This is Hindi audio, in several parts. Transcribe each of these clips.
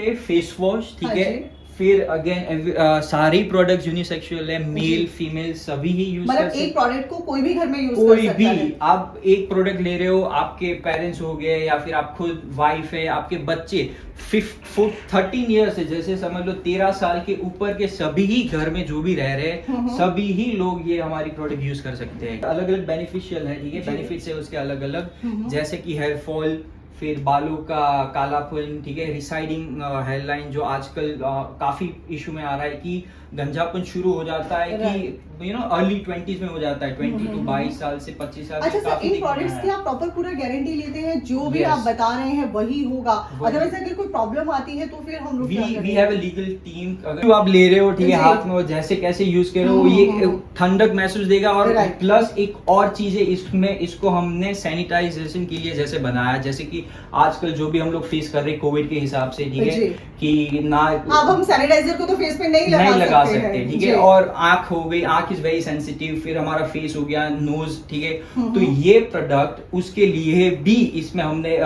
है फेस वॉश, ठीक हाँ है। जी। फिर अगेन सारे प्रोडक्ट्स यूनिसेक्सुअल है, मेल फीमेल सभी ही यूज कर मतलब सकते। एक प्रोडक्ट को कोई भी घर में यूज कर कोई सकता भी है। आप एक प्रोडक्ट ले रहे हो, आपके पेरेंट्स हो गए या फिर आप खुद वाइफ है, आपके बच्चे 13 ईयर से, जैसे समझ लो 13 साल के ऊपर के सभी ही घर में जो भी रह रहे हैं सभी ही लोग ये हमारी प्रोडक्ट यूज कर सकते हैं। अलग अलग बेनिफिशियल है, ठीक है, बेनिफिट्स है उसके अलग अलग, जैसे कि हेयर फॉल, फिर बालों का कालापन, ठीक है, रिसाइडिंग हेयरलाइन जो आजकल काफी इशू में आ रहा है कि गंजापन शुरू हो जाता है कि अर्ली 20s में हो जाता है, 20 टू 22 साल से 25 साल अच्छा से सर, काफी इन प्रोडक्ट्स की आप प्रॉपर पूरा गारंटी लेते हैं, जो भी Yes. आप बता रहे हैं वही होगा? वही। अदरवाइज अगर कोई प्रॉब्लम आती है तो फिर हम लोग क्या वी करेंगे? Have a legal team. अगर आप ले रहे हो, ठीक है, जी। हाथ में वो जैसे कैसे यूज कर रहे हो, ये ठंडक महसूस देगा। और Right. प्लस एक और चीज है इसमें, इसको हमने सैनिटाइजेशन के लिए जैसे बनाया, जैसे कि आजकल जो भी हम लोग फेस कर रहे हैं कोविड के हिसाब से, ठीक जी। है, कि ना अब हम सैनिटाइजर को तो फेस पे नहीं लगा लगा सकते, ठीक जी। है। और आंख हो गई, आंख इज वेरी सेंसिटिव, फिर हमारा फेस हो गया, नोज, ठीक है। तो ये प्रोडक्ट उसके लिए भी इसमें हमने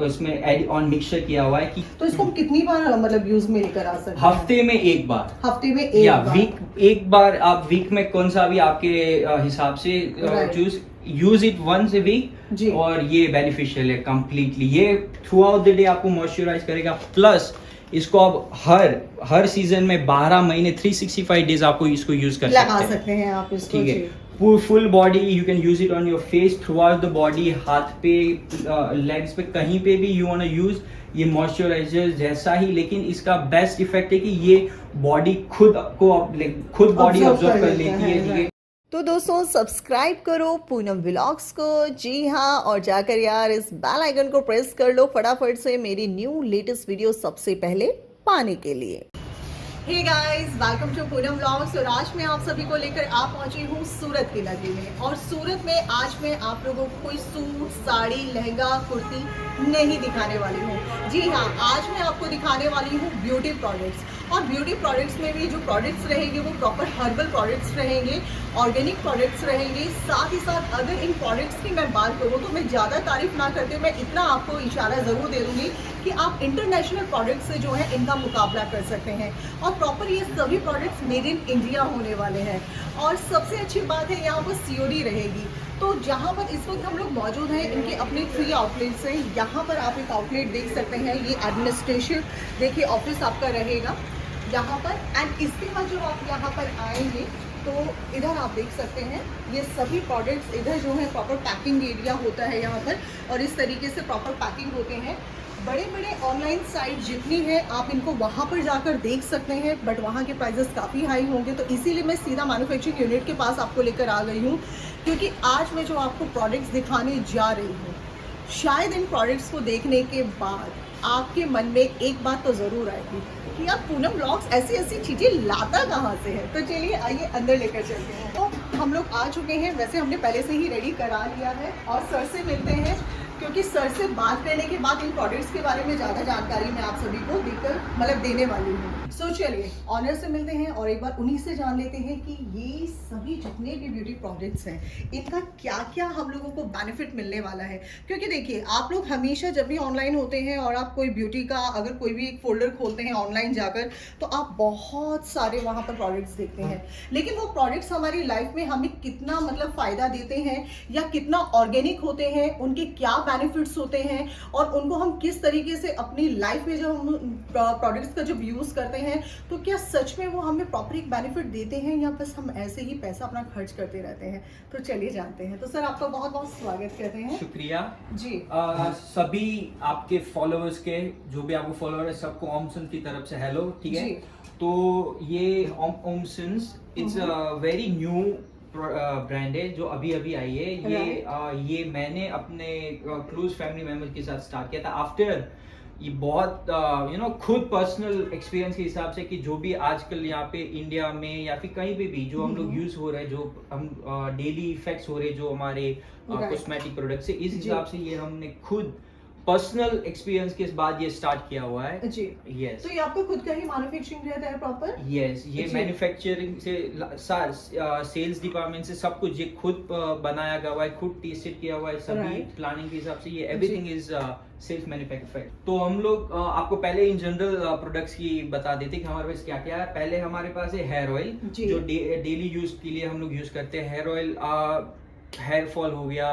इसमें एड ऑन मिक्सचर किया हुआ है कि तो इसको हम कितनी बार मतलब यूज में लेकर आ सकते हैं? हफ्ते में एक बार, हफ्ते में एक या बार। वीक एक बार। आप वीक में कौन सा भी आपके हिसाब से Right. Use it once a week. जी। और ये बेनिफिशियल है कम्प्लीटली, ये थ्रू आउट द डे आपको मॉइस्चराइज करेगा। प्लस इसको आप हर सीजन में 12 महीने 365 डेज आपको इसको यूज कर लगा सकते हैं आप इसको, ठीक है। जी। Full body you can use it on your face, throughout the body, हाथ पे, लेग्स पे, कहीं पे भी यू वांट टू यूज ये मॉइस्चराइजर जैसा ही। लेकिन इसका बेस्ट इफेक्ट है कि ये बॉडी खुद बॉडी ऑब्जर्व कर लेती है, ठीक है। तो दोस्तों सब्सक्राइब करो पूनम व्लॉग्स को, जी हाँ, और जाकर यार इस बेल आइकन को प्रेस कर लो फटाफट से मेरी न्यू लेटेस्ट वीडियो सबसे पहले पाने के लिए। Hey guys, welcome to Poonam vlogs. और आज मैं आप सभी को लेकर आ पहुंची हूँ सूरत की नगरी में। और सूरत में आज मैं आप लोगों को कोई सूट, साड़ी, लहंगा, कुर्ती नहीं दिखाने वाली हूँ। जी हाँ, आज मैं आपको दिखाने वाली हूँ ब्यूटी प्रोडक्ट्स। और ब्यूटी प्रोडक्ट्स में भी जो प्रोडक्ट्स रहेंगे वो प्रॉपर हर्बल प्रोडक्ट्स रहेंगे, ऑर्गेनिक प्रोडक्ट्स रहेंगे। साथ ही साथ अगर इन प्रोडक्ट्स की मैं बात करूँ तो मैं ज़्यादा तारीफ ना करते मैं इतना आपको इशारा ज़रूर दे दूँगी कि आप इंटरनेशनल प्रोडक्ट्स से जो है इनका मुकाबला कर सकते हैं। और प्रॉपर ये सभी प्रोडक्ट्स मेड इन इंडिया होने वाले हैं। और सबसे अच्छी बात है यहाँ पर सीओडी रहेगी। तो जहाँ पर इस वक्त हम लोग मौजूद हैं इनके अपने 3 आउटलेट्स हैं। यहाँ पर आप एक आउटलेट देख सकते हैं, ये एडमिनिस्ट्रेशन देखिए ऑफिस आपका रहेगा यहाँ पर। एंड इसके बाद जब आप यहाँ पर आएंगे तो इधर आप देख सकते हैं ये सभी प्रोडक्ट्स, इधर जो है प्रॉपर पैकिंग एरिया होता है यहाँ पर। और इस तरीके से प्रॉपर पैकिंग होते हैं। बड़े बड़े ऑनलाइन साइट जितनी है आप इनको वहाँ पर जाकर देख सकते हैं, बट वहाँ के प्राइसेस काफ़ी हाई होंगे। तो इसीलिए मैं सीधा मैन्युफैक्चरिंग यूनिट के पास आपको लेकर आ गई हूँ, क्योंकि आज मैं जो आपको प्रोडक्ट्स दिखाने जा रही हूँ, शायद इन प्रोडक्ट्स को देखने के बाद आपके मन में एक बात तो ज़रूर आएगी कि यार पूनम व्लॉग्स ऐसी ऐसी चीज़ें लाता कहाँ से है। तो चलिए आइए अंदर लेकर चलते हैं। तो हम लोग आ चुके हैं, वैसे हमने पहले से ही रेडी करा लिया है। और सर से मिलते हैं, क्योंकि सर से बात करने के बाद इन प्रोडक्ट्स के बारे में ज़्यादा जानकारी मैं आप सभी को देकर मतलब देने वाली हूँ। सो चलिए ऑनर से मिलते हैं और एक बार उन्हीं से जान लेते हैं कि ये सभी जितने भी ब्यूटी प्रोडक्ट्स हैं इनका क्या क्या हम लोगों को बेनिफिट मिलने वाला है। क्योंकि देखिए आप लोग हमेशा जब भी ऑनलाइन होते हैं और आप कोई ब्यूटी का अगर कोई भी एक फोल्डर खोलते हैं ऑनलाइन जाकर, तो आप बहुत सारे वहाँ पर प्रोडक्ट्स देखते हैं। लेकिन वो प्रोडक्ट्स हमारी लाइफ में हमें कितना मतलब फ़ायदा देते हैं या कितना ऑर्गेनिक होते हैं, उनके क्या बेनिफिट्स होते हैं और उनको हम किस तरीके से अपनी लाइफ में जब हम प्रोडक्ट्स का जब यूज़ करते हैं तो क्या सच में वो हमें प्रॉपर एक बेनिफिट देते हैं या बस हम ऐसे ही पैसा अपना खर्च करते रहते हैं। तो चलिए जानते हैं। तो सर आपका बहुत बहुत स्वागत करते हैं। शुक्रिया जी। सभी आपके फॉलोअर्स के, जो भी आपको फॉलोअर है, सबको ओमसन की तरफ से हेलो, ठीक है। तो ये Omsons it's a very new brand है जो अभी अभी आई है। ये मैंने अपने क्लोज फैमिली मेंबर के साथ स्टार्ट किया था आफ्टर ये बहुत खुद पर्सनल एक्सपीरियंस के हिसाब से कि जो भी आजकल यहाँ पे इंडिया में या फिर कहीं पे भी जो हम लोग यूज हो रहे हैं, जो हम डेली इफेक्ट्स हो रहे हैं जो हमारे कॉस्मेटिक प्रोडक्ट से, इस हिसाब से ये हमने खुद पर्सनल एक्सपीरियंस के बाद ये स्टार्ट किया हुआ है। जी। यस तो ये आपका खुद का ही मैन्युफैक्चरिंग रहता है प्रॉपर? यस, ये जी। मैन्युफैक्चरिंग से सेल्स डिपार्टमेंट से सब कुछ ये खुद बनाया गया हुआ है, खुद टेस्टेड किया हुआ है, सभी Right. प्लानिंग के हिसाब से ये एवरीथिंग इज सेल्फ मैन्युफैक्चर्ड। तो हम लोग आपको पहले इन जनरल प्रोडक्ट्स की बता देते हैं कि हमारे पास क्या क्या है। पहले हमारे पास है हेयर ऑयल, जी। जो डेली यूज के लिए हम लोग यूज करते हैं। हेयर ऑयल हेयर फॉल हो गया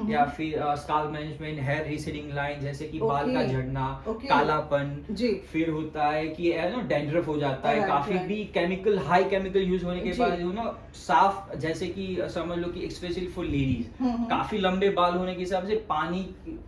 या फिर स्काल्प मैनेजमेंट, हेयर रीसेडिंग लाइन, जैसे कि बाल का Okay. झड़ना, Okay. कालापन। जी। फिर होता है कि डैंड्रफ हो जाता है, Right, काफी right. भी केमिकल, हाई केमिकल यूज होने के जी। बाद साफ, जैसे कि समझ लो कि स्पेशली फॉर लेडीज काफी लंबे बाल होने के हिसाब से पानी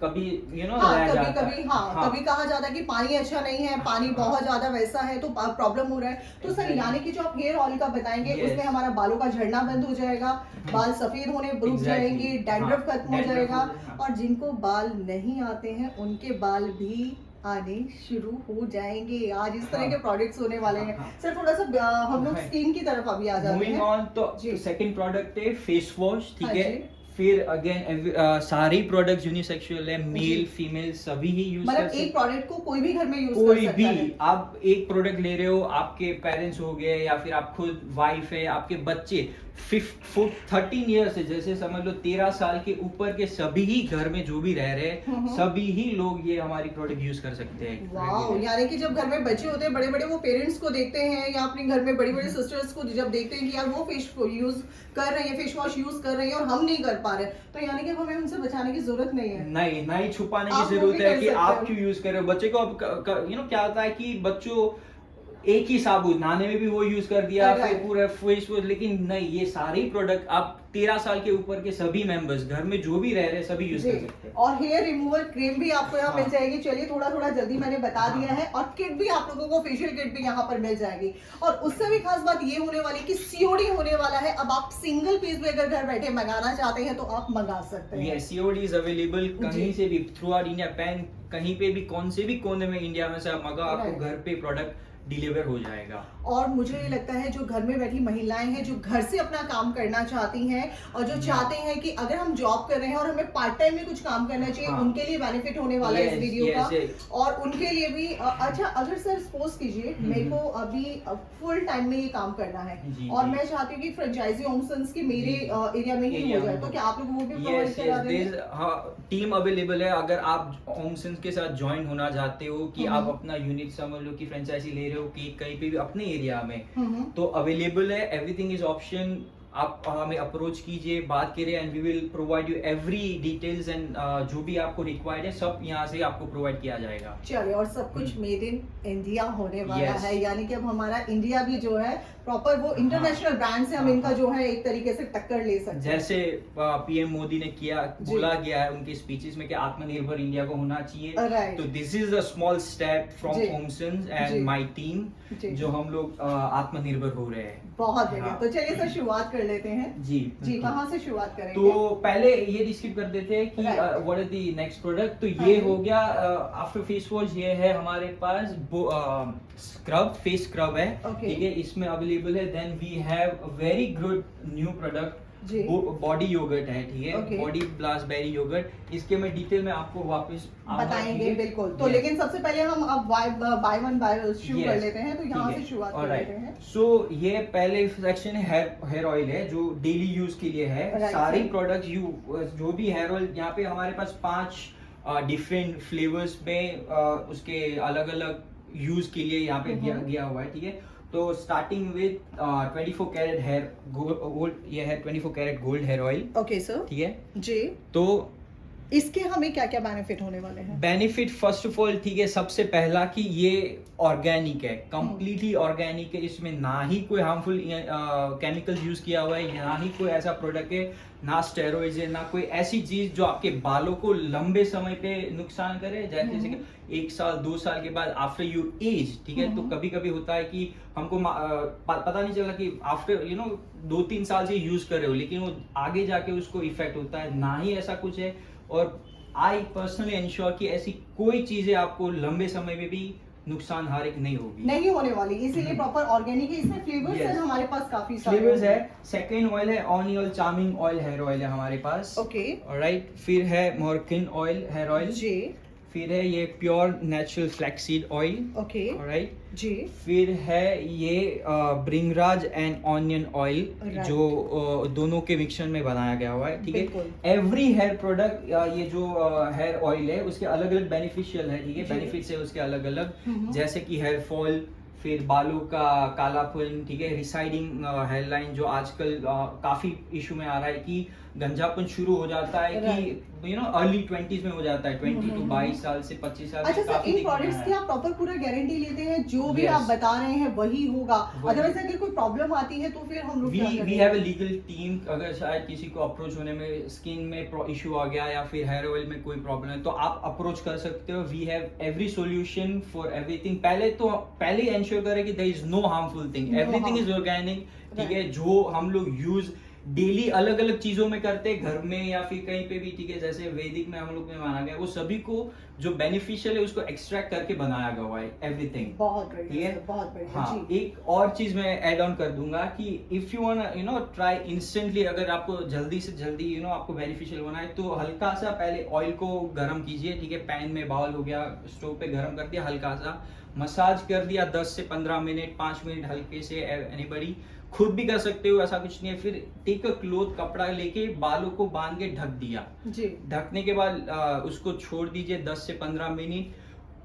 कभी हाँ, रह कभी जाता कभी है। हाँ, कभी कहा जाता है कि पानी अच्छा नहीं है, पानी हाँ। बहुत ज्यादा वैसा है तो प्रॉब्लम हो रहा है। तो सर Exactly. यानी कि जो आप हेयर ऑयल का बताएंगे Yes. उसमें हमारा बालों का झड़ना बंद हो जाएगा, बाल सफेद होने रुक Exactly. जाएंगे, डैंड्रफ हाँ, खत्म हो dandruff जाएगा, हो जाएगा। और जिनको बाल नहीं आते हैं उनके बाल भी आने शुरू हो जाएंगे। आज इस तरह हाँ। के प्रोडक्ट्स होने वाले हैं। हाँ। सर थोड़ा सा हम लोग हाँ। स्किन की तरफ अभी आ जाते मूविंग हैं। ऑन, तो जी। सेकंड प्रोडक्ट है फेस वॉश, ठीक हाँ है। जी। फिर अगेन सारे प्रोडक्ट्स यूनिसेक्सुअल है, मेल जी। फीमेल सभी ही यूज कर मतलब सकते एक प्रोडक्ट को कोई भी घर में यूज कर कोई सकता भी। है। आप एक प्रोडक्ट ले रहे हो, आपके पेरेंट्स हो गए या फिर आप खुद वाइफ है, आपके बच्चे 13 ईयर से, जैसे समझ लो 13 साल के ऊपर के सभी ही घर में जो भी रह रहे हैं, सभी ही लोग ये हमारी प्रोडक्ट यूज कर सकते हैं। वाओ, यानी कि जब घर में बच्चे होते हैं बड़े बड़े, वो पेरेंट्स को देखते हैं या अपने घर में बड़ी बड़ी सिस्टर्स को जब देखते हैं कि यार वो फेस यूज कर रहे हैं, फेस वॉश यूज कर रहे हैं और हम नहीं कर पा रहे, तो यानी कि हमें उनसे बचाने की जरूरत नहीं है। नहीं छुपाने आप की वो जरूरत भी है कर कि सकते आप हो। क्यों यूज कर रहे हो। बच्चे को अब क्या होता है कि बच्चों एक ही साबुन नहाने में भी वो यूज कर दिया, Right. फिर पूरा फेस वॉश, लेकिन नहीं, ये सारे प्रोडक्ट आप 13 साल के ऊपर के सभी मेंबर्स घर में जो भी रह रहे हैं सभी यूज जी। कर सकते हैं। और हेयर रिमूवल क्रीम भी आपको यहाँ हाँ। मिल जाएगी। चलिए थोड़ा थोड़ा जल्दी मैंने बता हाँ। दिया है, और किट भी आप लोगों को, फेशियल किट भी यहाँ पर मिल जाएगी। और उससे भी खास बात ये होने वाली कि सीओडी होने वाला है। अब आप सिंगल पीस भी अगर घर बैठे मंगाना चाहते हैं तो आप मंगा सकते हैं। ये सीओडी इज अवेलेबल कहीं से भी थ्रू आउट इंडिया, पैन कहीं पे भी, कौन से भी कोने में इंडिया में से आप मंगाओ, आपको Right. घर पे प्रोडक्ट डिलीवर हो जाएगा। और मुझे ये लगता है जो घर में बैठी महिलाएं हैं, जो घर से अपना काम करना चाहती हैं और जो चाहते हैं कि अगर हम जॉब कर रहे हैं और हमें पार्ट टाइम में कुछ काम करना चाहिए, हाँ। उनके लिए बेनिफिट होने वाला है इस Yes, वीडियो yes, का। yes. और उनके लिए भी अच्छा, अगर सर सपोज कीजिए मेरे को अभी फुल टाइम में ये काम करना है जी, और जी। मैं चाहती हूँ कि फ्रेंचाइजी होम्स की मेरे जी। एरिया में ही एरिया हो जाए, में तो हो। क्या आप लोग वो भी प्रोवाइड यस करा यस, देंगे? हाँ, टीम अवेलेबल है। अगर आप ओमसेंस के साथ ज्वाइन होना चाहते हो कि आप अपना यूनिट समझ लो कि फ्रेंचाइजी ले रहे हो कि कहीं पे भी अपने एरिया में, तो अवेलेबल है, एवरीथिंग इज ऑप्शन। आप हमें अप्रोच कीजिए, बात करिए, and we will provide you every details, and जो भी आपको रिक्वायर्ड है सब यहाँ से आपको प्रोवाइड किया जाएगा। चलिए, और सब कुछ मेड इन इंडिया होने वाला Yes. है, यानी कि अब हमारा इंडिया भी जो है प्रॉपर वो इंटरनेशनल ब्रांड से हम इनका जो है एक तरीके से टक्कर ले सकते हैं। जैसे पीएम मोदी ने किया, जी। बोला गया है उनके स्पीचेस में कि आत्मनिर्भर इंडिया को होना चाहिए। Right. तो this is a small step from जी। ओमसेंस जी। एंड माय टीम, जी। जो हम लोग आत्मनिर्भर हो रहे हैं। बहुत बढ़िया। हाँ। तो चलिए सर शुरुआत कर लेते हैं। जी जी, कहाँ से शुरुआत करेंगे? तो पहले ये डिस्कस कर देते हैं कि Right. What is the next product. तो हाँ ये जी। हो गया आफ्टर फेस वॉश, ये है हमारे पास स्क्रब, फेस स्क्रब है, Okay. ठीक है, इसमें अवेलेबल है। Then we have very good new product, जी। बॉडी योगर्ट है, ठीक है, Okay. Body blast berry yogurt. इसके मैं डिटेल में आपको वापस आऊंगा, बताएंगे, ठीक है? बिल्कुल। तो Yes. लेकिन सबसे पहले हम अब बाय वन बाय शुरू कर Yes. लेते हैं, तो यहाँ ठीक से है। शुरुआत कर Alright. लेते हैं। So, ये पहले सेक्शन है हेयर ऑयल है, जो डेली यूज के लिए है। Right. सारी प्रोडक्ट्स जो भी हेयर ऑयल, यहाँ पे हमारे पास 5 डिफरेंट फ्लेवर्स में उसके अलग अलग यूज के लिए यहाँ पे गया हुआ है, ठीक है। तो starting with 24 carat hair gold, ये है 24 carat gold hair oil, okay sir. ठीक है। जी, तो इसके हमें क्या क्या बेनिफिट होने वाले हैं? बेनिफिट फर्स्ट ऑफ ऑल, ठीक है, सबसे पहला कि ये ऑर्गेनिक है, कंप्लीटली ऑर्गेनिक है। इसमें ना ही कोई हार्मफुल केमिकल्स यूज किया हुआ है, ना ही कोई ऐसा प्रोडक्ट है, ना स्टेरॉइड्स है, ना कोई ऐसी चीज जो आपके बालों को लंबे समय पे नुकसान करे, जैसे कि 1 साल 2 साल के बाद आफ्टर यू एज, ठीक है। तो कभी कभी होता है कि हमको पता नहीं चला कि आफ्टर 2-3 साल से यूज कर रहे हो, लेकिन वो आगे जाके उसको इफेक्ट होता है, ना ही ऐसा कुछ है। और आई पर्सनली इंश्योर कि ऐसी कोई चीजें आपको लंबे समय में भी नुकसान हारिक नहीं होगी, नहीं होने वाली, इसीलिए प्रॉपर ऑर्गेनिक है। इसमें फ्लेवर्स Yes. है हमारे पास काफी सारे। फ्लेवर्स है। सेकेंड ऑयल है onion charming oil hair oil है हमारे पास, ओके। राइट। फिर है मोरकिन ऑयल हेयर ऑयल, जी। फिर है ये pure natural flaxseed oil, okay right. जी। फिर है ये bhringraj and onion oil, Right. जो दोनों के मिक्सचर में बनाया गया हुआ है, ठीक है। बिल्कुल। एवरी हेयर प्रोडक्ट, ये जो हेयर ऑयल है उसके अलग अलग बेनिफिशियल है, ठीक है, जी। बेनिफिट्स है उसके अलग अलग, हम्म। जैसे कि हेयर फॉल, फिर बालों का कालापन, ठीक है, रिसाइडिंग हेयर लाइन जो आजकल काफी इशू में आ रहा है कि गंजापन शुरू हो जाता है कि यू नो अर्ली 20s में हो जाता है, 20 to 22 साल से 25 साल अच्छा में सर, काफी इन दिखने में प्रोडक्ट्स आया की है। आप प्रॉपर पूरा गारंटी लेते हैं, जो भी Yes. आप बता रहे हैं वही होगा? वही। अदरवाइज अगर कोई प्रॉब्लम आती है तो फिर हम लोग क्या वी करेंगे? हैव अ लीगल टीम, अगर शायद किसी को अप्रोच होने में स्किन में इशू आ गया या फिर हेयर ऑयल में कोई प्रॉब्लम है तो आप अप्रोच कर सकते हो। We have every solution for everything. पहले इंश्योर करें कि there is no harmful thing, No everything is harm. Organic, ठीक है। Right. जो हम लोग यूज डेली अलग अलग चीजों में करते हैं, घर में या फिर कहीं पे भी, ठीक है, जैसे वैदिक में हम लोग में माना गया, वो सभी को जो बेनिफिशियल है उसको एक्सट्रैक्ट करके बनाया गया हुआ है, एवरीथिंग। बहुत बढ़िया ठीक है, सर, बहुत बढ़िया हाँ। जी। एक और चीज मैं ऐड ऑन कर दूंगा कि if you want you know try instantly, अगर आपको जल्दी से जल्दी यू नो आपको बेनिफिशियल होना है तो हल्का सा पहले ऑयल को गर्म कीजिए, ठीक है। पैन में बाउल हो गया, स्टोव पे गर्म कर दिया, हल्का सा मसाज कर दिया 10 से 15 मिनट, 5 मिनट हल्के से, एनीबडी खुद भी कर सकते हो, ऐसा कुछ नहीं है। फिर टेक अ क्लोथ, कपड़ा लेके बालों को बांध के ढक दिया, जी। ढकने के बाद उसको छोड़ दीजिए 10 से 15 मिनट।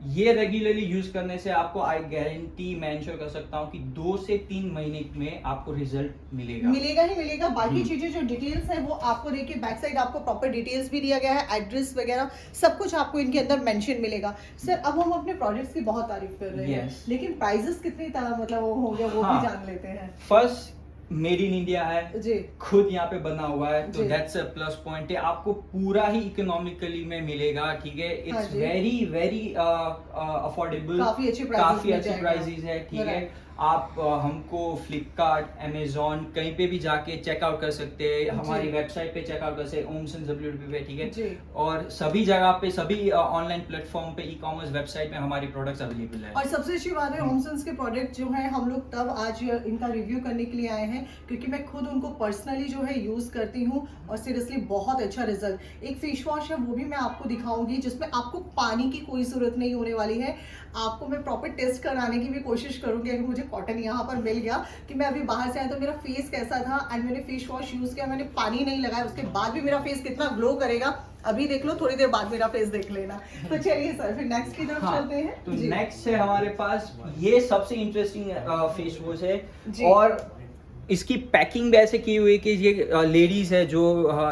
ये रेगुलरली यूज करने से आपको, आई गारंटी, मैं इंश्योर कर सकता हूँ कि 2 से 3 महीने में आपको रिजल्ट मिलेगा। मिलेगा ही मिलेगा। बाकी चीजें जो डिटेल्स है वो आपको देखिए, बैक साइड आपको प्रॉपर डिटेल्स भी दिया गया है, एड्रेस वगैरह सब कुछ आपको इनके अंदर मेंशन मिलेगा। सर, अब हम अपने प्रोडक्ट्स की बहुत तारीफ कर रहे हैं, Yes. लेकिन प्राइसेस कितने मतलब वो हो गया वो हाँ। भी जान लेते हैं। फर्स्ट, मेड इन इंडिया है जी। खुद यहाँ पे बना हुआ है, तो जी। दैट्स अ प्लस पॉइंट है। आपको पूरा ही इकोनॉमिकली में मिलेगा, ठीक है। हाँ इट्स जी। वेरी वेरी अफोर्डेबल, काफी अच्छी prices काफी में अच्छे जाएगा। प्राइसेस है, ठीक है। Right. आप हमको फ्लिपकार्ट, अमेजोन कहीं पे भी जाके चेकआउट कर सकते हैं, हमारी वेबसाइट पे चेकआउट कर सकते हैं, omsenswp पे, ठीक जी। है। और सभी जगह पे, सभी ऑनलाइन प्लेटफॉर्म पे, ई कॉमर्स वेबसाइट में हमारी प्रोडक्ट्स अवेलेबल है। और सबसे अच्छी बात है, होमसेंस के प्रोडक्ट जो है हम लोग तब आज इनका रिव्यू करने के लिए आए हैं क्योंकि मैं खुद उनको पर्सनली जो है यूज करती हूँ और सीरियसली बहुत अच्छा रिजल्ट। एक फेस वॉश है वो भी मैं आपको दिखाऊंगी जिसमें आपको पानी की कोई जरूरत नहीं होने वाली है। आपको मैं प्रॉपर टेस्ट कराने की भी कोशिश करूंगी, अगर मुझे कॉटन यहाँ पर मिल गया कि मैं अभी बाहर से आया तो मेरा फेस कैसा था, एंड मैंने फेस वॉश यूज किया, मैंने पानी नहीं लगाया, उसके बाद भी मेरा फेस कितना ग्लो करेगा अभी देख लो, थोड़ी देर बाद मेरा फेस देख लेना। तो चलिए सर, फिर नेक्स्ट की तरफ चलते हैं। तो जी। नेक्स्ट है हमारे पास ये सबसे इंटरेस्टिंग फेस वॉश है, जी। और इसकी पैकिंग भी ऐसे की हुई है कि ये लेडीज है जो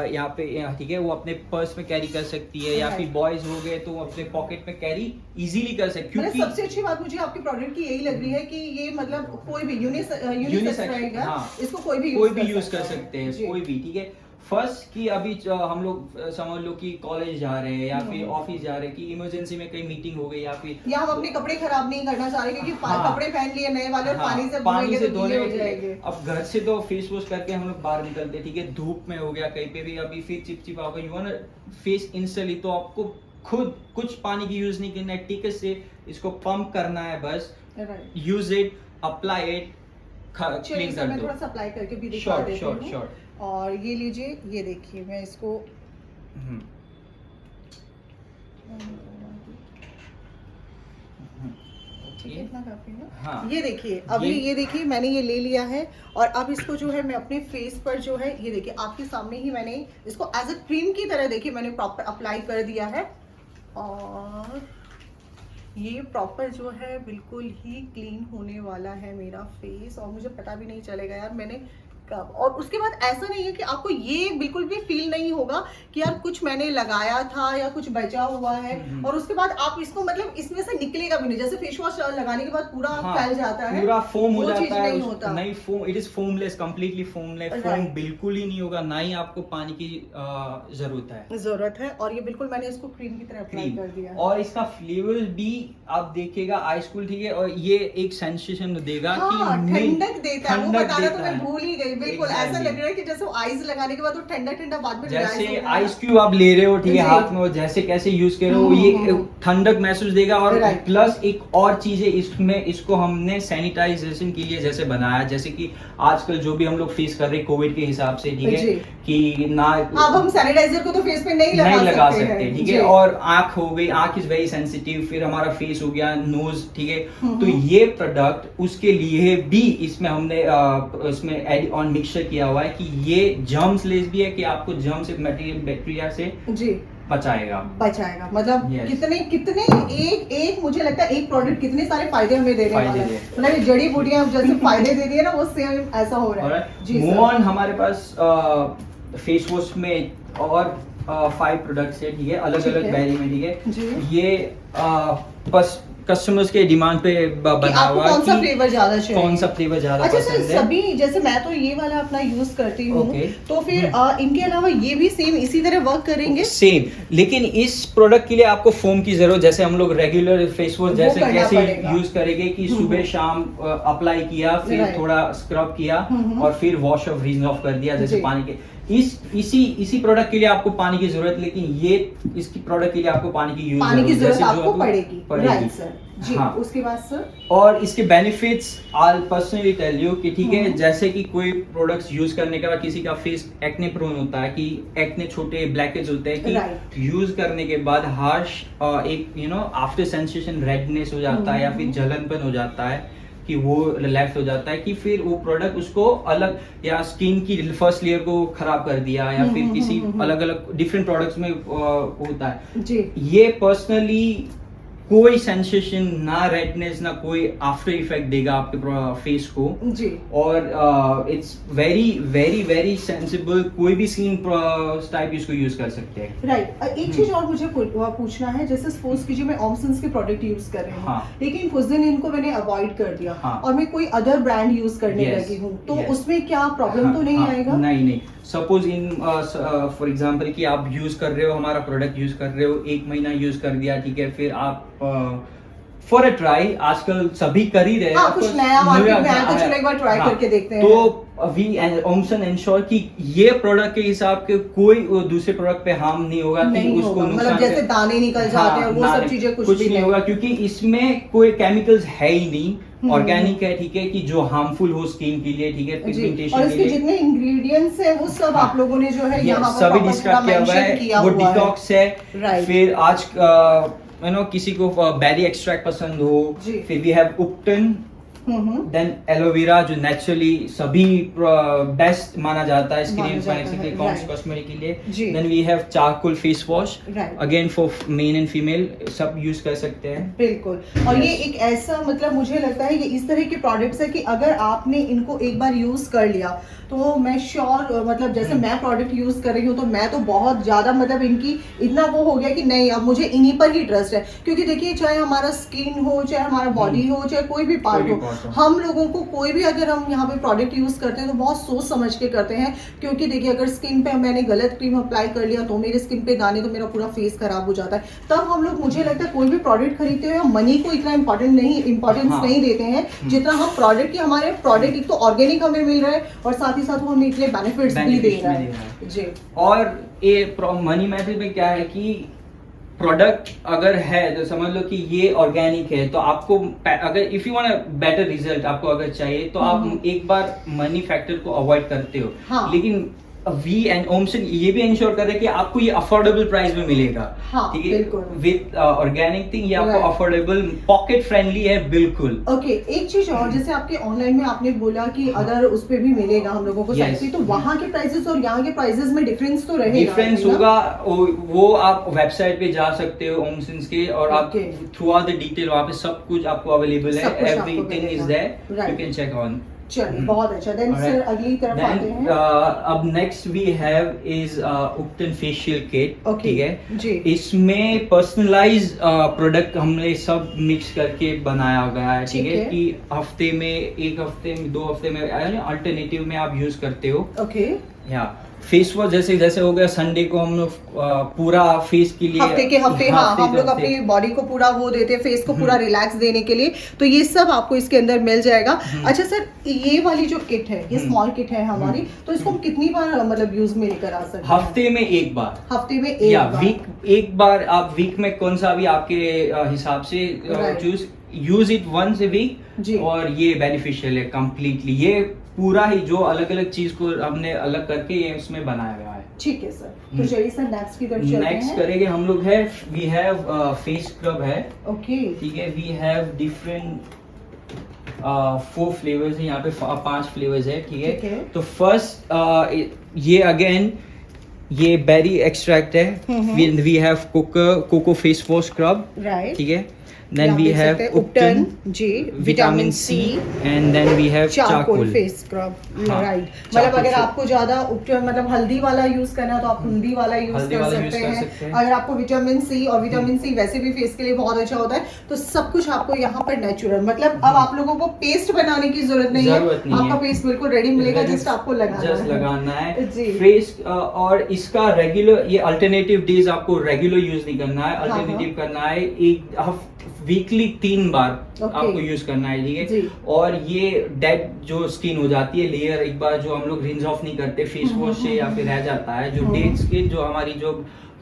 यहाँ पे, ठीक है, वो अपने पर्स में कैरी कर सकती है, या फिर बॉयज हो गए तो वो अपने पॉकेट में कैरी इजीली कर सकते, मतलब क्योंकि सबसे अच्छी बात मुझे आपके प्रोडक्ट की यही लग रही है कि ये मतलब कोई भी यूनिसेक्स रहेगा, हाँ, इसको कोई भी यूज कर सकते हैं, जी। कोई भी, ठीक है। फर्स्ट कि अभी हम लोग समझ लो कि कॉलेज जा रहे हैं या फिर ऑफिस जा रहे हैं, कि इमरजेंसी में कहीं मीटिंग हो गई या फिर, या हम अपने कपड़े खराब नहीं करना चाह रहे क्योंकि हाँ। कपड़े पहन लिए नए वाले और हाँ, पानी से धोने हो जाएंगे। अब घर से तो फेस वॉश करके हम लोग बाहर निकलते, ठीक है, धूप में हो गया कहीं पे भी, अभी फिर चिपचिपा होगा, यू वांट फेस इंस्टेंटली, तो आपको खुद कुछ पानी की यूज नहीं करना है, ठीक है, से इसको पंप करना है बस, यूज इट, अप्लाई इट, चलिए क्लीन सर, कर मैं दो। थोड़ा सा अप्लाई करके भी दिखा Sure, देती sure, हूँ। sure. और ये लीजिए, ये देखिए मैं इसको हम्म, ठीक है, इतना काफी है। हाँ। ये देखिए, अभी ये देखिए मैंने ये ले लिया है और अब इसको जो है मैं अपने फेस पर जो है, ये देखिए आपके सामने ही मैंने इसको एज अ क्रीम की तरह देखिए मैंने प्रॉपर अप्लाई कर दिया है, और ये प्रॉपर जो है बिल्कुल ही क्लीन होने वाला है मेरा फेस, और मुझे पता भी नहीं चलेगा यार मैंने कब। और उसके बाद ऐसा नहीं है कि आपको ये बिल्कुल भी फील नहीं होगा कि यार कुछ मैंने लगाया था या कुछ बचा हुआ है, और उसके बाद आप इसको मतलब इसमें से निकलेगा भी नहीं, जैसे फेस वॉश लगाने के बाद पूरा हाँ, फैल जाता है, पूरा फोम हो वो चीज जाता है, नहीं होता। नहीं foam, it is foamless, completely foamless, foam Right. बिल्कुल ही नहीं होगा, ना ही आपको पानी की जरूरत है, जरूरत है। और ये बिल्कुल मैंने इसको क्रीम की तरह अप्लाई क्रीम, कर दिया है। और इसका फ्लेवर भी आप देखिएगा आइस कूल, ठीक है, और ये एक सेंसेशन देगा हाँ, कि नहीं, ठंडक देता है, वो ठंडक बताना तो देता मैं है। भूल ही गई, बिल्कुल ऐसा लग रहा है कि जैसे आइस लगाने के बाद वो ठंडा ठंडा बाद में relax जैसे हो गया। आइस क्यूब आप ले रहे हो, ठीक है, जी। हाथ में, और जैसे कैसे यूज कर रहे हो ये ठंडक महसूस देगा। और Right. प्लस एक और चीज है इसमें, इसको हमने सैनिटाइजेशन के लिए जैसे बनाया, जैसे कि आजकल जो भी हम लोग फेस कर रहे हैं कोविड के हिसाब से, ठीक है, जी। कि ना अब हम सैनिटाइजर को तो फेस पे नहीं लगा सकते, हैं। ठीक जी। है, और आंख हो गई, आंख इज वेरी सेंसिटिव, फिर हमारा फेस हो गया, नोज, ठीक है, तो ये प्रोडक्ट उसके लिए भी इसमें हमने इसमें एड ऑन मिक्सचर किया हुआ है कि ये जर्म्स लेस भी है, कि आपको जर्म से, मटेरियल, बैक्टीरिया से जी बचाएगा। मतलब Yes. कितने कितने एक मुझे लगता है एक प्रोडक्ट कितने सारे फायदे हमें देने वाला है। दे। मतलब ये जड़ी बूटियां जैसे फायदे दे दिए ना, वो सेम ऐसा हो रहा है। जी मूव सर। ऑन, हमारे पास फेस वॉश में और 5 प्रोडक्ट्स है, ठीक है, अलग ठीक अलग है। बैरी में, ठीक है, जी। ये बस कस्टमर्स के डिमांड पे कि बना आपको हुआ कौन सा कि फ्लेवर ज्यादा चाहिए? कौन सा फ्लेवर ज्यादा अच्छा सर, पसंद है। सभी जैसे मैं तो ये वाला अपना यूज करती हूँ, Okay. तो फिर इनके अलावा ये भी सेम इसी तरह वर्क करेंगे? सेम, लेकिन इस प्रोडक्ट के लिए आपको फोम की जरूरत, जैसे हम लोग रेगुलर फेस वॉश वो जैसे करना कैसे पड़ेगा। यूज करेंगे कि सुबह शाम अप्लाई किया, फिर Right. थोड़ा स्क्रब किया, और फिर वॉश ऑफ रीजन ऑफ कर दिया, जैसे जी। पानी के इसी प्रोडक्ट के लिए आपको पानी की जरूरत, लेकिन ये इसकी प्रोडक्ट के लिए आपको पानी की पानी की जरूरत जैसे जो आपको पड़ेगी। राइट सर जी। हाँ। उसके बाद सर, और इसके benefits I personally tell you कि ठीक है, जैसे कि कोई प्रोडक्ट्स यूज करने के बाद किसी का फेस एक्ने प्रोन होता है, कि एक्ने छोटे ब्लैकेज होते हैं, Right. कि यूज करने के बाद हार्श एक आफ्टर सेंसेशन रेडनेस हो जाता है, या फिर जलनपन हो जाता है, कि वो लेफ्ट हो जाता है, कि फिर वो प्रोडक्ट उसको अलग, या स्किन की फर्स्ट लेयर को खराब कर दिया, या फिर किसी अलग अलग डिफरेंट प्रोडक्ट्स में होता है। जी। ये पर्सनली कोई सेंसेशन, ना रेडनेस, ना कोई आफ्टर इफेक्ट देगा आपके फेस को, जी। और it's very very very sensible, कोई भी स्किन टाइप इसको यूज कर सकते हैं। राइट। एक चीज और मुझे पूछना है, जैसे सपोज कीजिए मैं ऑमसन्स के प्रोडक्ट यूज कर रही हूँ, हाँ। लेकिन कुछ दिन इनको मैंने अवॉइड कर दिया, हाँ। और मैं कोई अदर ब्रांड यूज करने Yes. लगी हूँ, तो Yes. उसमें क्या प्रॉब्लम तो नहीं आएगा? नहीं, सपोज इन फॉर एग्जांपल कि आप यूज कर रहे हो, हमारा प्रोडक्ट यूज कर रहे हो, 1 महीना यूज कर दिया, ठीक है, फिर आप फॉर अ ट्राई, आजकल सभी कर ही रहे हैं, हाँ, कुछ नया मार्केट में आया तो चलो एक बार ट्राई करके देखते हैं। तो वी ओमसन इंश्योर कि ये प्रोडक्ट के हिसाब के कोई दूसरे प्रोडक्ट पे हार्म नहीं होगा, कि नहीं उसको होगा, मतलब नुकसान जैसे दाने निकल जाते हैं, वो सब चीजें कुछ भी नहीं होगा, क्योंकि इसमें कोई केमिकल्स है ही नहीं, ऑर्गेनिक है, ठीक है, कि जो हार्मफुल हो स्किन के लिए, ठीक है, जी। पिगमेंटेशन और के इसके लिए। जितने इंग्रेडिएंट्स हैं वो सब आप लोगों ने जो है यहाँ पर सभी proper डिस्क्राइब पूरा किया हुआ mention किया है, वो हुआ है। डिटॉक्स है। Right. फिर आज किसी को बेरी एक्सट्रैक्ट पसंद हो, जी। फिर वी हैव उपटन, देन एलोवेरा, जो नेचुरली सभी बेस्ट माना जाता है स्किन के लिए, कॉस्मेटिक के जी। लिए। Then we have charcoal face wash, Right. Again for men and female, सब यूज कर सकते हैं। बिल्कुल। और ये एक ऐसा, मतलब मुझे लगता है ये इस तरह के प्रोडक्ट्स है कि अगर आपने इनको एक बार यूज कर लिया तो मैं श्योर, मतलब जैसे मैं प्रोडक्ट यूज कर रही हूँ तो मैं तो बहुत ज्यादा, मतलब इनकी इतना वो हो गया कि नहीं, अब मुझे इन्हीं पर ही ट्रस्ट है। क्योंकि देखिए, चाहे हमारा स्किन हो, चाहे हमारा बॉडी हो, चाहे कोई भी पार्ट हो, हम लोगों को कोई भी अगर हम यहाँ पे प्रोडक्ट यूज करते हैं तो बहुत सोच समझ के करते हैं। क्योंकि देखिए, अगर स्किन पे मैंने गलत क्रीम अप्लाई कर लिया तो मेरे स्किन पे दाने, तो मेरा पूरा फेस खराब हो जाता है। तब हम लोग, मुझे लगता है, कोई भी प्रोडक्ट खरीदते हुए मनी को इतना इंपॉर्टेंस नहीं देते हैं जितना हम प्रोडक्ट की, हमारे प्रोडक्ट एक तो ऑर्गेनिक हमें मिल रहा है, और साथ ही साथ वो हमें इसलिए बेनिफिट्स भी दे रहा है। जी। और ये मनी मैटर में क्या है कि प्रोडक्ट अगर है तो समझ लो कि ये ऑर्गेनिक है, तो आपको अगर if you want a better result आपको अगर चाहिए, तो आप एक बार मनी फैक्टर को अवॉइड करते हो। हाँ। लेकिन वी एंड ओमसन ये भी इंश्योर कर रहे हैं कि आपको ये अफोर्डेबल प्राइस में मिलेगा, हाँ, ठीक है, बिल्कुल। विद ऑर्गेनिक थिंग, ये आपको Right. अफोर्डेबल, पॉकेट फ्रेंडली है, बिल्कुल। ओके, एक चीज और, जैसे आपके ऑनलाइन में आपने बोला कि अदर उस पे भी मिलेगा हम लोगों को Yes. साइट पे, तो वहाँ के प्राइसेस और यहाँ के प्राइसेस में डिफरेंस तो रहेगा? डिफरेंस है ना? होगा, वो आप वेबसाइट पे जा सकते हो ओमसन्स के, और आप Okay. Through out the detail वहाँ पे सब कुछ आपको अवेलेबल है, सब कुछ आपको एवरीथिंग इज मिलेगा। There, Right. You can check on. चलिए, बहुत अच्छा। देन सर अगली तरफ आते हैं। अब next we have is ubtan facial kit, Okay. ठीक है जी। इसमें पर्सनलाइज प्रोडक्ट हमने सब मिक्स करके बनाया गया है, ठीक ठीक है, है। कि हफ्ते में, 1 हफ्ते में, 2 हफ्ते में, अल्टरनेटिव में आप यूज करते हो, ओके। या फेस वॉश जैसे जैसे हो गया संडे को हम लोग पूरा फेस के लिए हफ्ते हाँ हम लोग अपनी बॉडी को पूरा वो देते हैं, फेस को पूरा रिलैक्स देने के लिए, तो ये सब आपको इसके अंदर मिल जाएगा। अच्छा सर, ये वाली जो किट है, ये स्मॉल किट है हमारी, तो इसको हम कितनी बार मतलब यूज में लेकर आ सकते हैं? हफ्ते में एक बार। हफ्ते में एक बार, वीक एक बार। आप वीक में कौन सा भी आपके हिसाब से choose, use it once a week, और ये बेनिफिशियल है कम्प्लीटली। ये पूरा ही जो अलग अलग चीज को हमने अलग करके ये उसमें बनाया गया है। ठीक है सर, तो चलिए सर नेक्स्ट की तरफ चलते हैं। नेक्स्ट करेंगे हम लोग है, वी हैव फेस स्क्रब है। ओके, ठीक है, वी हैव डिफरेंट 4 फ्लेवर्स है यहाँ पे, 5 फ्लेवर्स है। ठीक है, तो फर्स्ट ये अगेन ये बेरी एक्सट्रैक्ट है। We have cocoa face wash scrub, right. ठीक है, then we have Upton जी, vitamin C, and then we have charcoal face scrub, हाँ, राइट। मतलब अगर आपको ज्यादा उपटन मतलब हल्दी वाला यूज करना है तो आप हल्दी वाला यूज कर सकते हैं। अगर आपको विटामिन सी, और विटामिन सी वैसे भी फेस के लिए बहुत अच्छा होता है, तो सब कुछ आपको यहाँ पर नेचुरल, मतलब अब आप लोगों को पेस्ट बनाने की जरूरत नहीं है, आपका पेस्ट बिल्कुल रेडी मिलेगा, जस्ट आपको लगाना है फेस। और इसका रेगुलर, ये अल्टरनेटिव डेज आपको रेगुलर यूज नहीं करना है, अल्टरनेटिव करना है एक वीकली 3 बार आपको यूज करना है। ठीक है, और ये डेड जो स्किन हो जाती है लेयर, एक बार जो हम लोग रिंस ऑफ नहीं करते फेस वॉश से या फिर रह जाता है, जो डेड स्किन जो हमारी जो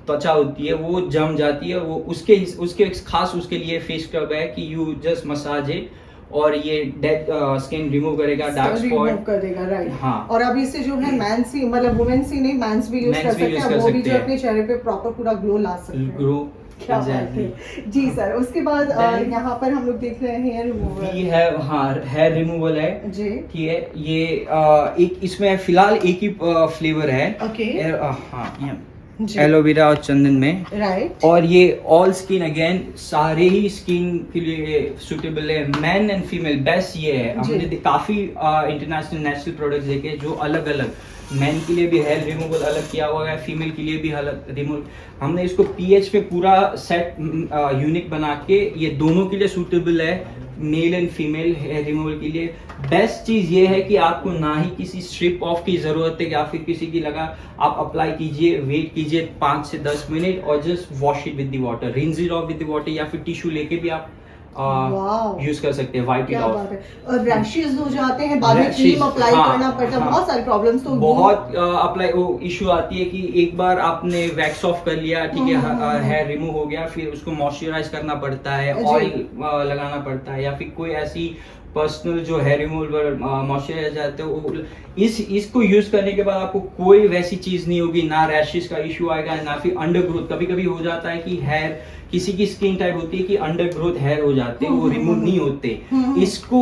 त्वचा होती है वो जम जाती है, वो उसके खास उसके लिए फेस स्क्रब है कि यू जस्ट मसाज इट, और ये डेड स्किन रिमूव करेगा, डार्क स्पॉट कर देगा, राइट। हाँ, और अभी इससे जो है मेंस ही, मतलब वुमेन्स ही नहीं, मेंस भी यूज कर सकते हैं, वो भी जो अपने चेहरे पे प्रॉपर पूरा ग्लो ला सकते हैं। ग्लो, क्या बात है जी सर। उसके बाद यहाँ पर हम लोग देख रहे हैं हेयर रिमूवल, ये है, हाँ हेयर रिमूवल है जी। ठीक है, ये एक इसमें फिलहाल एक ही फ्लेवर है, ओके, हाँ, एलोवेरा और चंदन में, राइट। और ये ऑल स्किन अगेन, सारे ही स्किन के लिए सूटेबल है, मैन एंड फीमेल। बेस्ट ये है, हमने काफी इंटरनेशनल नेचुरल प्रोडक्ट्स देखे जो अलग अलग, मैन के लिए भी हेयर रिमूवल अलग किया हुआ है, फीमेल के लिए भी अलग रिमूवल। हमने इसको पीएच पे पूरा सेट यूनिक बना के, ये दोनों के लिए सूटेबल है, male and female hair removal के लिए। बेस्ट चीज ये है कि आपको ना ही किसी स्ट्रिप ऑफ की जरूरत है या फिर किसी की लगा, आप अप्लाई कीजिए, वेट कीजिए 5 से 10 मिनट और just wash it with the water, rinse it of with the water, या फिर टिश्यू लेके भी आप यूज कर सकते हैं, वाइप इट ऑफ। और रैशेस हो जाते हैं, बाद में क्रीम अप्लाई करना पड़ता है, बहुत सारे प्रॉब्लम्स, तो बहुत अप्लाई वो इशू आती है कि एक बार आपने वैक्स ऑफ कर लिया, ठीक है, हेयर रिमूव हो गया, फिर उसको मॉइस्चराइज करना पड़ता है, ऑयल लगाना पड़ता है, या फिर कोई ऐसी पर्सनल जो हेयर रिमूवल मॉइस्चराइजर जाते हैं वो, इसको यूज करने के बाद आपको कोई वैसी चीज नहीं होगी, ना रैशेस का इशू आएगा, ना फिर अंडर ग्रोथ। कभी कभी हो जाता है कि हेयर, किसी की स्किन टाइप होती है कि अंडर ग्रोथ हेयर हो जाते हैं, वो रिमूव नहीं होते, इसको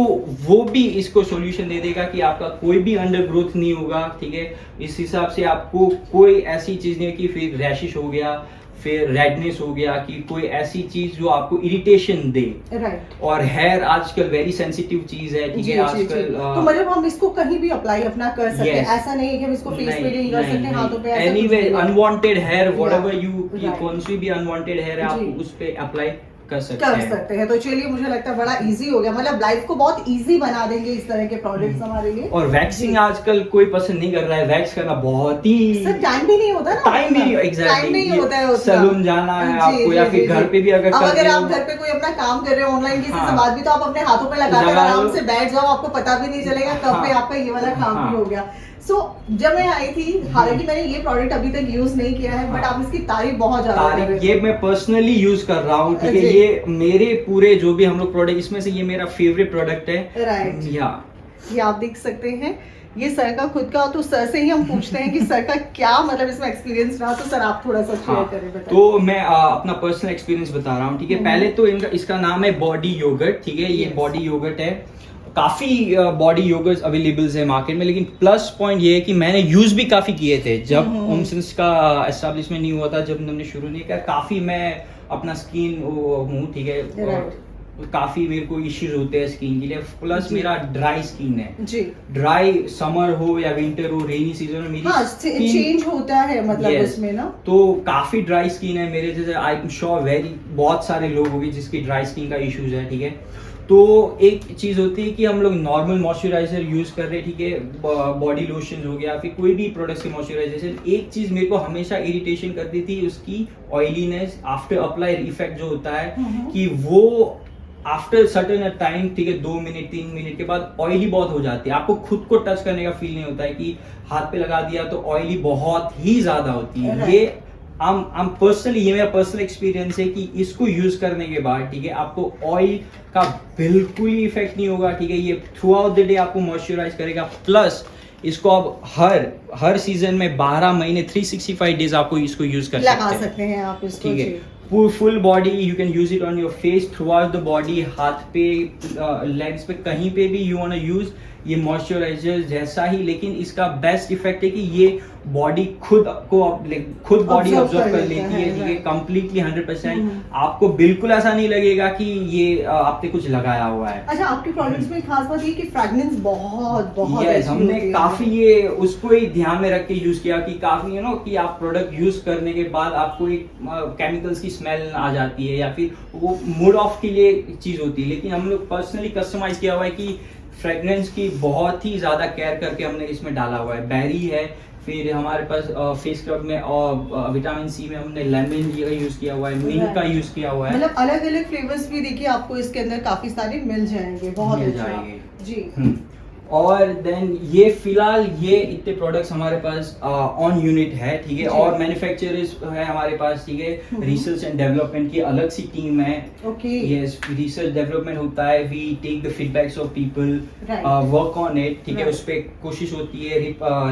वो भी इसको सॉल्यूशन दे देगा कि आपका कोई भी अंडर ग्रोथ नहीं होगा। ठीक है, इस हिसाब से आपको कोई ऐसी चीज नहीं है कि फिर रैशेस हो गया, फिर रेडनेस हो गया, कि कोई ऐसी चीज जो आपको इरिटेशन दे, राइट। और हेयर आजकल वेरी सेंसिटिव चीज है, ठीक है, आजकल तो मतलब हम इसको कहीं भी अप्लाई अपना कर सकते हैं, ऐसा नहीं है कि हम इसको फेस पे नहीं कर सकते, हाथों पे, anyway unwanted hair, whatever you, कौन सी भी अनवांटेड हेयर है आप उस पे अप्लाई कर सकते हैं। तो चलिए, मुझे लगता है बड़ा इजी हो गया, मतलब लाइफ को बहुत इजी बना देंगे इस तरह के प्रोडक्ट्स हमारे लिए। और वैक्सिंग आजकल कोई पसंद नहीं कर रहा है, वैक्स करना बहुत ही, सर टाइम भी नहीं होता ना, टाइम नहीं, एग्जैक्टली टाइम नहीं होता है, सैलून जाना है आपको, या फिर घर पे भी अगर आप घर पे कोई अपना काम कर रहे हो ऑनलाइन, किसी से बात भी, तो आप अपने हाथों पे लगाकर आराम से बैठ जाओ, आपको पता भी नहीं चलेगा कब पे आपका ये वाला काम भी हो गया। जब मैं आई थी, हालांकि मैंने ये प्रोडक्ट अभी तक यूज नहीं किया है, बट आप इसकी तारीफ बहुत ज्यादा कर रहे हैं। ये मैं पर्सनली यूज कर रहा हूँ, ठीक है, ये मेरे पूरे जो भी हम लोग प्रोडक्ट, इसमें से ये मेरा फेवरेट प्रोडक्ट है, राइट। ये आप देख सकते हैं, ये सर का खुद का, तो सर से ही हम पूछते हैं कि सर का क्या मतलब इसमें एक्सपीरियंस रहा, तो सर आप थोड़ा सा शेयर करें, बताएं। तो मैं अपना पर्सनल एक्सपीरियंस बता रहा हूँ, ठीक है। पहले तो इसका नाम है बॉडी योगर्ट, ठीक है, ये बॉडी योगर्ट है, काफी बॉडी योगर्ट्स अवेलेबल्स है मार्केट में, लेकिन प्लस पॉइंट ये है कि मैंने यूज भी काफी किए थे जब ओमसेंस का एस्टैब्लिशमेंट नहीं हुआ था, जब हमने शुरू नहीं किया। काफी मैं अपना स्किन हूँ, ठीक है, काफी मेरे को इश्यूज होते हैं स्किन के लिए, प्लस मेरा ड्राई स्किन है जी। ड्राई समर हो या विंटर हो, रेनी सीजन में मेरी चेंज होता है, मतलब उसमें ना, तो काफी ड्राई स्किन है मेरे जैसे, आई एम श्योर बहुत सारे लोग होंगे जिसकी ड्राई स्किन का इश्यूज है, ठीक है। तो एक चीज होती है कि हम लोग नॉर्मल मॉइस्चराइजर यूज कर रहे हैं, ठीक है, बॉडी लोशन हो गया, फिर कोई भी प्रोडक्ट की मॉइस्चराइजेशन। एक चीज मेरे को हमेशा इरिटेशन करती थी, उसकी ऑयलीनेस आफ्टर अप्लाई इफेक्ट जो होता है कि वो आफ्टर सर्टेन टाइम, ठीक है, 2 मिनट 3 मिनट के बाद ऑयली बहुत हो जाती है। आपको खुद को टच करने का फील नहीं होता है कि हाथ पे लगा दिया तो ऑयली बहुत ही ज्यादा होती है। ये पर्सनली, ये मेरा पर्सनल एक्सपीरियंस है कि इसको यूज करने के बाद, ठीक है, आपको ऑयल का बिल्कुल ही इफेक्ट नहीं होगा, ठीक है। ये थ्रू आउट द डे आपको मॉइस्चराइज करेगा, प्लस इसको आप हर सीजन में 12 महीने 365 डेज आपको इसको यूज कर सकते हैं आप इसको, ठीक है। Full body you can use it on your face, throughout the body, हाथ पे, लेग्स पे, कहीं पे भी यू वांट टू यूज ये मॉइस्चराइजर जैसा ही, लेकिन इसका बेस्ट इफेक्ट है कि ये बॉडी खुद बॉडी ऑब्जर्व कर लेती है, ठीक है, कंप्लीटली 100%। आपको बिल्कुल ऐसा नहीं लगेगा कि ये आपने कुछ लगाया हुआ है। अच्छा, आपके प्रोडक्ट्स में खास बात ये कि फ्रेग्रेंस बहुत yes, हमने काफी ये उसको ही ध्यान में रख के यूज किया कि काफी कि आप प्रोडक्ट यूज करने के बाद आपको एक केमिकल्स की स्मेल आ जाती है या फिर वो मूड ऑफ के लिए चीज होती है, लेकिन हम लोग पर्सनली कस्टमाइज किया हुआ है कि फ्रेग्रेंस की बहुत ही ज्यादा केयर करके हमने इसमें डाला हुआ है। बेरी है, फिर हमारे पास फेस स्क्रब में और विटामिन सी में हमने लेमन यूज किया हुआ है, मिंट का यूज किया हुआ है। मतलब अलग अलग फ्लेवर्स भी देखिए आपको इसके अंदर काफी सारे मिल जाएंगे, बहुत अच्छा जी। और देन ये फिलहाल ये इतने प्रोडक्ट्स हमारे पास ऑन यूनिट है, ठीक है, और मैन्युफैक्चरर्स है हमारे पास, ठीक है। रिसर्च एंड डेवलपमेंट की अलग सी टीम है। यस, रिसर्च डेवलपमेंट होता है, we take the feedbacks of people, work on it, ठीक है, उस पर कोशिश होती है,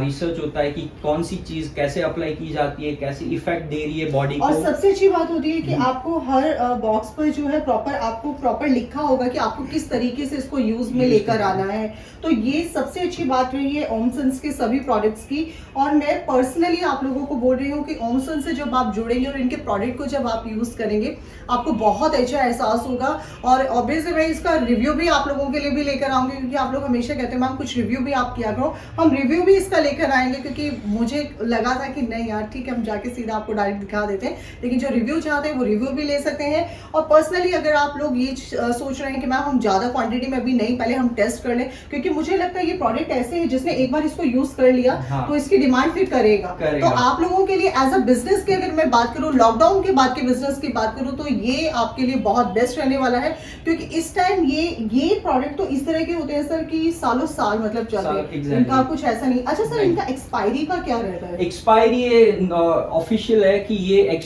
रिसर्च होता है कि कौन सी चीज कैसे अप्लाई की जाती है, कैसे इफेक्ट दे रही है बॉडी को। और सबसे अच्छी बात होती है कि आपको हर बॉक्स पर जो है आपको प्रॉपर लिखा होगा कि आपको किस तरीके से इसको यूज में लेकर आना है। तो ये सबसे अच्छी बात रही है ओमसन्स के सभी प्रोडक्ट्स की। और मैं पर्सनली आप लोगों को बोल रही हूँ कि ओमसन से जब आप जुड़ेंगे और इनके प्रोडक्ट को जब आप यूज करेंगे आपको बहुत अच्छा एहसास होगा। और ऑब्वियसली मैं इसका रिव्यू भी आप लोगों के लिए भी लेकर आऊंगी, क्योंकि आप लोग हमेशा कहते हैं मैम कुछ रिव्यू भी आप किया करो। हम रिव्यू भी इसका लेकर आएंगे, क्योंकि मुझे लगा था कि नहीं यार ठीक है, हम जाके सीधा आपको डायरेक्ट दिखा देते हैं, लेकिन जो रिव्यू चाहते हैं वो रिव्यू भी ले सकते हैं। और पर्सनली अगर आप लोग ये सोच रहे हैं कि मैम हम ज्यादा क्वांटिटी में अभी नहीं, पहले हम टेस्ट कर लें, क्योंकि मुझे लगता है ये प्रोडक्ट ऐसे है जिसने एक बार इसको यूज कर लिया तो इसकी डिमांड फिर करेगा। तो आप लोगों के लिए एज अ बिजनेस की अगर मैं बात करूं, लॉकडाउन के बाद के बिजनेस की बात करूं, तो ये आपके लिए बहुत बेस्ट रहने वाला है, क्योंकि इस टाइम ये प्रोडक्ट तो इस तरह के होते हैं सर कि सालों साल मतलब चलते हैं, इनका कुछ ऐसा नहीं। अच्छा सर, इनका एक्सपायरी का क्या रहता है? एक्सपायरी ऑफिशियल है कि ये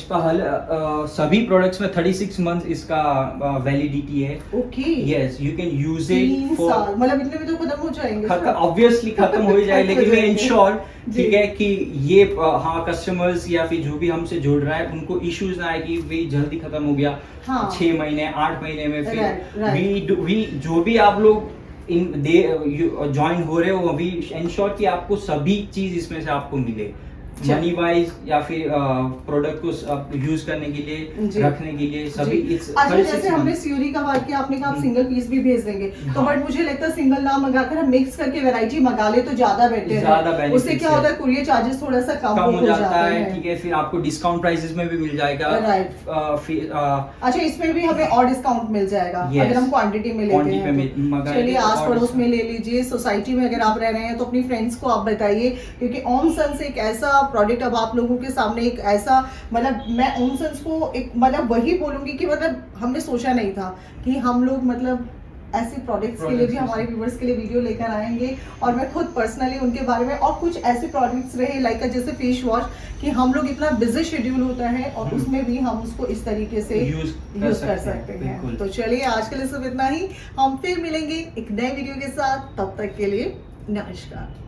सभी प्रोडक्ट्स में 36 मंथ इसका वैलिडिटी है। Okay, yes, you can use it for, मतलब इतने में तो खत्म हो जाएंगे, ऑब्वियसली खत्म हो जाए, लेकिन मैं इंश्योर, ठीक है, कि ये हाँ कस्टमर्स या फिर जो भी हमसे जुड़ रहा है उनको इश्यूज ना आए कि भाई जल्दी खत्म हो गया, 6 महीने 8 महीने में। फिर वी जो भी आप लोग ज्वाइन हो रहे हो, अभी इंश्योर कि आपको सभी चीज इसमें से आपको मिले, मनी वाइज या फिर प्रोडक्ट को यूज करने के लिए, रखने के लिए, सभी। अच्छा, जैसे हमने सीओरी का बात किया, आपने कहा आप सिंगल पीस भी भेज देंगे, तो बट मुझे लगता है सिंगल ना मंगाकर हम मिक्स करके वैरायटी मंगा ले तो ज्यादा बेटर है। उससे क्या होता है, कुरियर चार्जेस थोड़ा सा कम हो जाता है, ठीक है, फिर आपको डिस्काउंट प्राइसेस में भी मिल जाएगा। अच्छा, इसमें भी हमें और डिस्काउंट मिल जाएगा अगर हम क्वांटिटी में लेते हैं। चलिए, आस पड़ोस में ले लीजिए, सोसाइटी में अगर आप रह रहे हैं तो अपनी फ्रेंड्स को आप बताइए, क्योंकि ओमसन्स एक ऐसा प्रोडक्ट अब आप लोगों के सामने एक ऐसा, मतलब मैं ओमसन्स को एक मतलब वही बोलूंगी कि मतलब हमने सोचा नहीं था कि हम लोग मतलब ऐसे प्रोडक्ट्स के लिए भी हमारे व्यूवर्स के लिए वीडियो लेकर आएंगे। और मैं खुद पर्सनली उनके बारे में, और कुछ ऐसे प्रोडक्ट्स रहे लाइक जैसे फेस वॉश, कि हम लोग इतना बिजी शेड्यूल होता है और उसमें भी हम उसको इस तरीके से यूज कर सकते हैं। तो चलिए, आज के लिए सिर्फ इतना ही, हम फिर मिलेंगे एक नए वीडियो के साथ, तब तक के लिए नमस्कार।